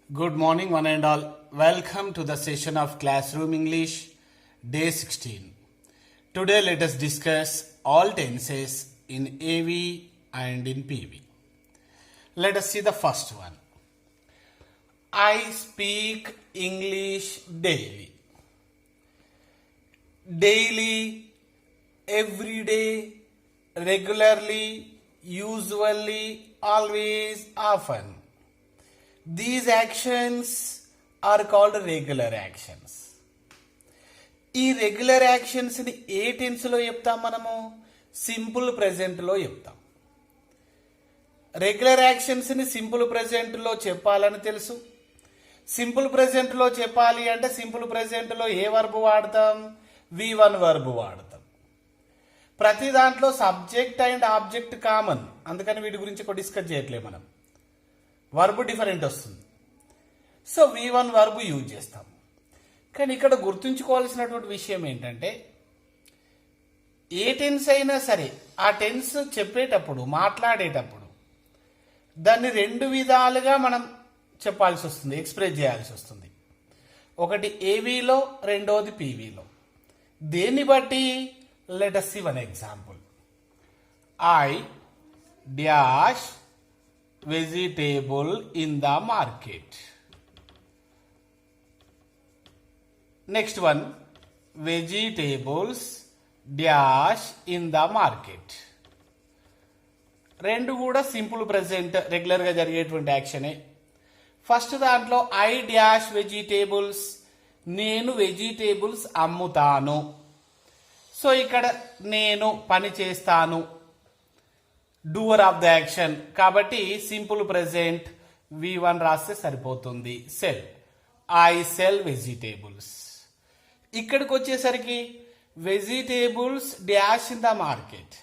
Good morning, one and all. Welcome to the session of Classroom English, Day 16. Today, let us discuss all tenses in AV and in PV. Let us see the first one. I speak English daily. Daily, every day, regularly, usually, always, often. These actions are called regular actions. ఈ regular యాక్షన్స్ని ఏ టెన్స్లో చెప్తాం మనము? Simple ప్రెజెంట్లో చెప్తాం. Regular యాక్షన్స్ని simple ప్రెజెంట్లో చెప్పాలని తెలుసు. Simple ప్రెజెంట్లో చెప్పాలి అంటే simple ప్రెజెంట్లో ఏ verb వాడతాం? V1 verb వాడతాం. ప్రతి దాంట్లో సబ్జెక్ట్ అండ్ ఆబ్జెక్ట్ కామన్, అందుకని వీటి గురించి ఎక్కువ డిస్కస్ చేయట్లేదు మనం. వర్బ్ డిఫరెంట్ వస్తుంది. సో V1 వర్బ్ యూజ్ చేస్తాం. కానీ ఇక్కడ గుర్తుంచుకోవాల్సినటువంటి విషయం ఏంటంటే ఏ టెన్స్ అయినా సరే ఆ టెన్స్ చెప్పేటప్పుడు, మాట్లాడేటప్పుడు దాన్ని రెండు విధాలుగా మనం చెప్పాల్సి వస్తుంది, ఎక్స్ప్రెస్ చేయాల్సి వస్తుంది. ఒకటి ఏవీలో, రెండోది పీవీలో. దేన్ని బట్టి? Let us see one example. I dash vegetable in the market. Next one, vegetables dash in the market. రెండు కూడా సింపుల్ ప్రెజెంట్ రెగ్యులర్గా జరిగేటువంటి యాక్షనే. ఫస్ట్ దాంట్లో ఐ డాష్ వెజిటేబుల్స్, నేను వెజిటేబుల్స్ అమ్ముతాను. సో ఇక్కడ నేను పని చేస్తాను, డూవర్ ఆఫ్ ద యాక్షన్. కాబట్టి సింపుల్ ప్రెజెంట్ V1 రాస్తే సరిపోతుంది. Sell, I sell vegetables. ఇక్కడికి వచ్చేసరికి vegetables dash in the market.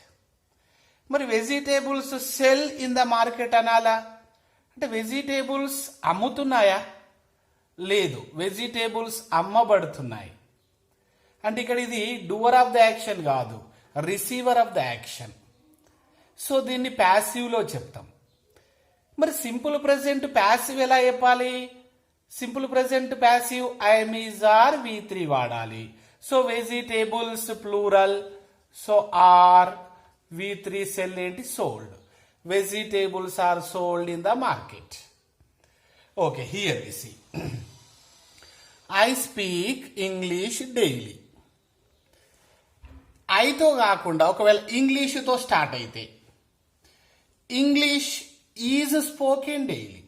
మరి vegetables sell in the market అనాలా? అంటే వెజిటేబుల్స్ అమ్ముతున్నాయా? లేదు, వెజిటేబుల్స్ అమ్మబడుతున్నాయి. అంటే ఇక్కడ ఇది డూవర్ ఆఫ్ ద యాక్షన్ కాదు, receiver of the action. So దీన్ని ప్యాసివ్లో చెప్తాం. మరి సింపుల్ ప్రెజెంట్ ప్యాసివ్ ఎలా చెప్పాలి? Simple present passive am is are V3 వాడాలి. So vegetables plural, so are V3 sell ఏంటి? Sold. Vegetables are sold in the market. Okay, here we see I speak English daily. ఐతో కాకుండా ఒకవేళ ఇంగ్లీష్తో start అయితే English is spoken daily.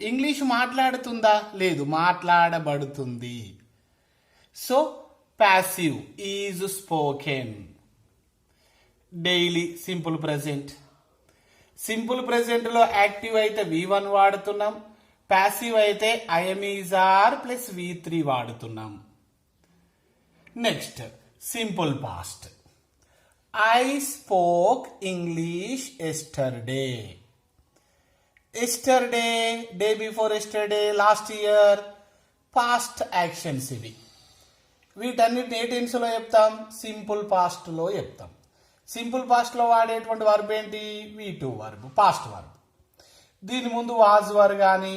English మాట్లాడుతుందా? లేదు, మాట్లాడబడుతుంది. So passive is spoken daily. Simple present. Simple ప్రెజెంట్లో యాక్టివ్ అయితే V1 వాడుతున్నాం, ప్యాసివ్ అయితే I'm is are plus V3 వాడుతున్నాం. Next simple past. I spoke English yesterday. Yesterday, day before yesterday, last year, past actions ఇవి. వీటన్నిటిని ఏ టెన్స్లో చెప్తాం? Simple పాస్ట్లో చెప్తాం. సింపుల్ పాస్ట్లో వాడేటువంటి వర్బ్ ఏంటి? V2 verb, past verb. దీని ముందు వాజ్ వర్ కానీ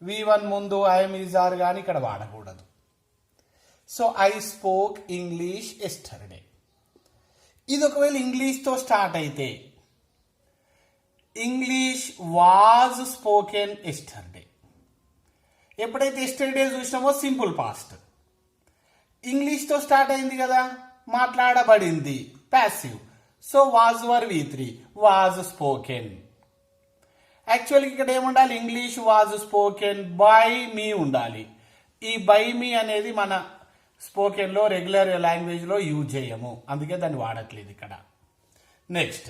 V1 ముందు ఐఎమ్ ఈజ్ ఆర్ కానీ ఇక్కడ వాడకూడదు. So I spoke English yesterday. ఇది ఒకవేళ ఇంగ్లీష్తో స్టార్ట్ అయితే ఇంగ్లీష్ వాజ్ స్పోకెన్ ఎస్టర్డే. ఎప్పుడైతే ఎస్టర్డే చూసినామో సింపుల్ పాస్ట్. ఇంగ్లీష్తో స్టార్ట్ అయింది కదా, మాట్లాడబడింది, passive. So was were V3, was spoken. యాక్చువల్గా ఇక్కడ ఏముండాలి? English was spoken by me ఉండాలి. ఈ బై మీ అనేది మన స్పోకెన్లో, రెగ్యులర్ లాంగ్వేజ్లో యూజ్ చేయము, అందుకే దాన్ని వాడట్లేదు ఇక్కడ. Next,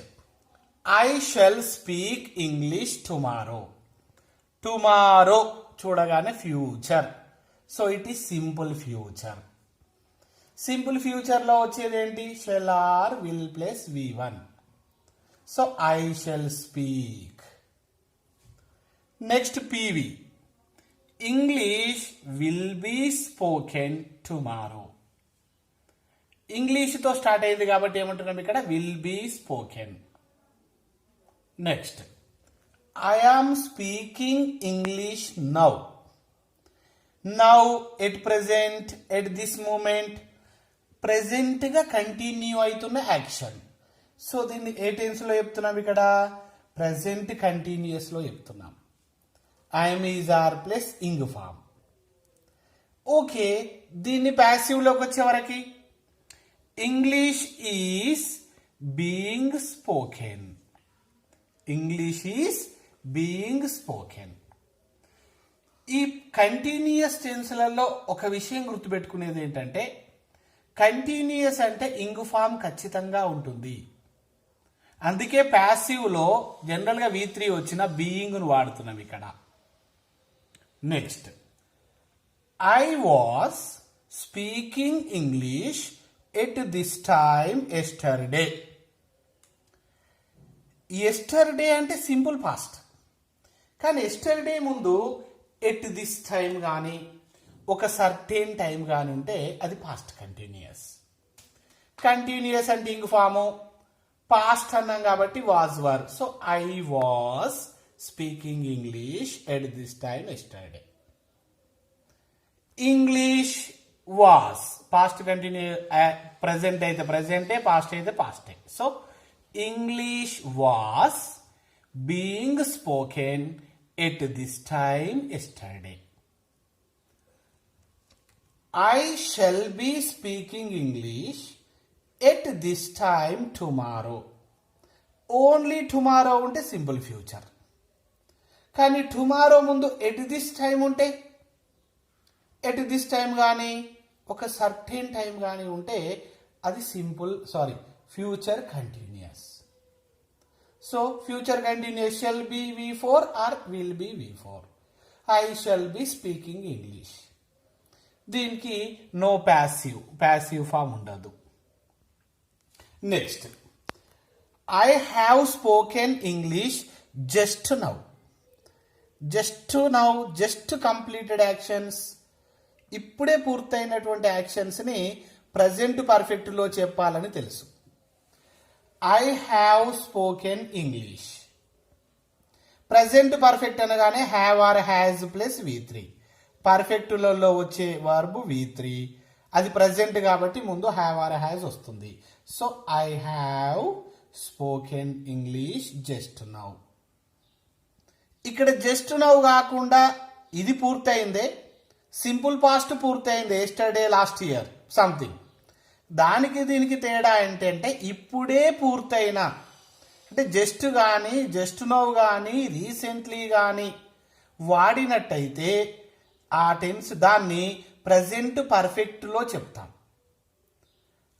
I shall speak English tomorrow. Tomorrow చూడగానే future, so it is simple future. Simple ఫ్యూచర్లో వచ్చేది ఏంటి? Shall or will plus V1. So I shall speak. Next PV. English will be spoken tomorrow. ఇంగ్లీష్తో స్టార్ట్ అయింది కాబట్టి ఏమంటున్నాం ఇక్కడ? Will be spoken. Next, I am speaking English now. Now, at present, at this moment. ప్రెజెంట్గా continue అవుతున్న action. So దీన్ని ఏ టెన్స్లో చెప్తున్నాం ఇక్కడ? ప్రెజెంట్ కంటిన్యూస్లో చెప్తున్నాం. I am is are plus ing form. Okay, దీన్ని ప్యాసివ్లోకి వచ్చే వరకు English is being spoken. English is being spoken. ఈ కంటిన్యూయస్ టెన్స్లలో ఒక విషయం గుర్తుపెట్టుకునేది ఏంటంటే, కంటిన్యూయస్ అంటే ఇంగ్ ఫామ్ ఖచ్చితంగా ఉంటుంది. అందుకే ప్యాసివ్లో జనరల్గా V3 వచ్చిన బీయింగ్ను వాడుతున్నాం ఇక్కడ. Next, I was speaking English at this time yesterday. Yesterday అంటే సింపుల్ పాస్ట్, కానీ ఎస్టర్డే ముందు ఎట్ దిస్ టైం కానీ ఒక సర్టెన్ టైం కానీ ఉంటే అది పాస్ట్ కంటిన్యూయస్. కంటిన్యూయస్ అంటే ఇంగ్ ఫాము, పాస్ట్ అన్నాం కాబట్టి was were. So I was speaking English at this time yesterday. English was past continue, present అయితే ప్రెసెంటే, పాస్ట్ అయితే paste. So English was being spoken at this time yesterday. I shall be speaking English at this time tomorrow. Only tomorrow ఉంటే simple future, కానీ tomorrow ముందు at this time ఉంటే, at this time కానీ ఒక certain time కానీ ఉంటే అది future continuous. So future continuous shell be V4 or will be V4. I shall be speaking English. దీనికి నో ప్యాసివ్ ఫామ్ ఉండదు. Next, I have spoken English just now. Just completed actions, ఇప్పుడే పూర్తయినటువంటి యాక్షన్స్ని present పర్ఫెక్ట్లో చెప్పాలని తెలుసు. I have spoken English. Present perfect అనగానే have or has plus V3. పర్ఫెక్టులలో వచ్చే వర్బ్ V3, అది ప్రజెంట్ కాబట్టి ముందు హ్యావ్ ఆర్ హ్యాజ్ వస్తుంది. So I have spoken English just now. ఇక్కడ జస్ట్ నౌ కాకుండా ఇది పూర్తయిందే, సింపుల్ పాస్ట్ పూర్తయింది ఎస్టర్డే, లాస్ట్ ఇయర్ సంథింగ్. దానికి దీనికి తేడా ఏంటంటే ఇప్పుడే పూర్తయిన, అంటే జస్ట్ కానీ జస్ట్ నౌ కానీ రీసెంట్లీ కానీ వాడినట్టయితే ఆ టెన్స్ దాన్ని ప్రజెంట్ పర్ఫెక్ట్లో చెప్తాం.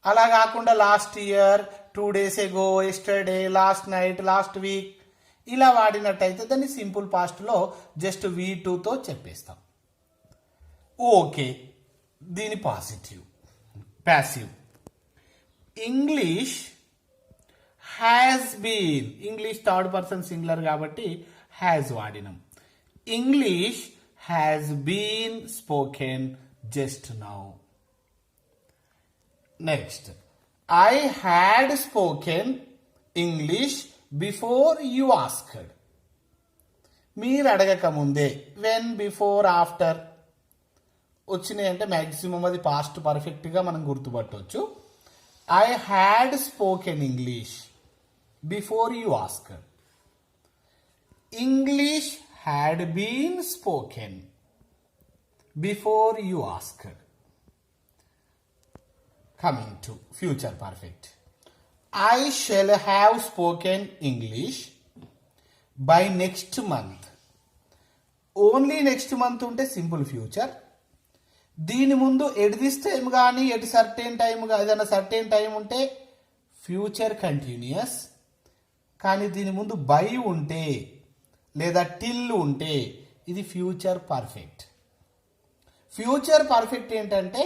అలా కాకుండా last year, 2 days ago, yesterday, last night, last week ఇలా వాడినట్టయితే దాన్ని సింపుల్ పాస్ట్లో జస్ట్ V2తో చెప్పేస్తాం. ఓకే, దీని passive. English has been. English third person singular కాబట్టి హ్యాజ్ వాడినాం. English has been spoken just now. Next, I had spoken English before you asked. మీరు అడగక ముందే, when, before, after వచ్చినాయి అంటే మ్యాక్సిమం అది పాస్ట్ పర్ఫెక్ట్గా మనం గుర్తుపట్టవచ్చు. I had spoken English before you asked. English had been spoken before you asked. Coming to future perfect. I shall have spoken English by next month. Only next month ఉంటే simple future. దీని ముందు at this time కానీ at certain time ఏదైనా certain time ఉంటే future continuous. కానీ దీని ముందు by ఉంటే లేదా టిల్ ఉంటే ఇది ఫ్యూచర్ పర్ఫెక్ట్. ఫ్యూచర్ పర్ఫెక్ట్ ఏంటంటే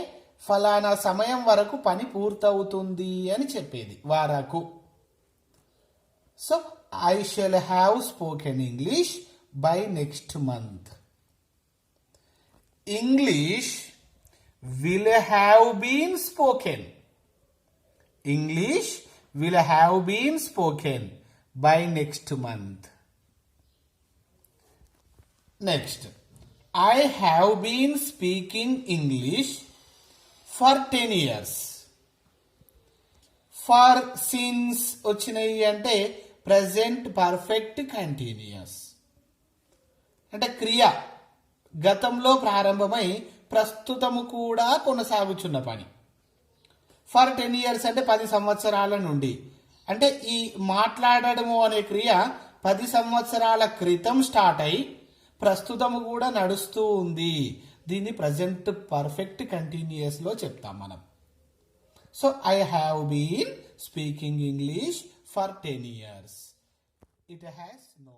ఫలానా సమయం వరకు పని పూర్తవుతుంది అని చెప్పేది, వరకు. So I shall have spoken English by next month. English will have been spoken. English will have been spoken by next month. Next, I have been speaking English for 10 years. For since వచ్చినాయి అంటే present perfect continuous, అంటే క్రియ గతంలో ప్రారంభమై ప్రస్తుతము కూడా కొనసాగుచున్న పని. For 10 years అంటే 10 సంవత్సరాల నుండి, అంటే ఈ మాట్లాడడము అనే క్రియ 10 సంవత్సరాల క్రితం స్టార్ట్ అయి ప్రస్తుతము కూడా నడుస్తూ ఉంది. దీన్ని ప్రజెంట్ పర్ఫెక్ట్ కంటిన్యూస్ లో చెప్తాం మనం. So I have been speaking English for 10 years. It has no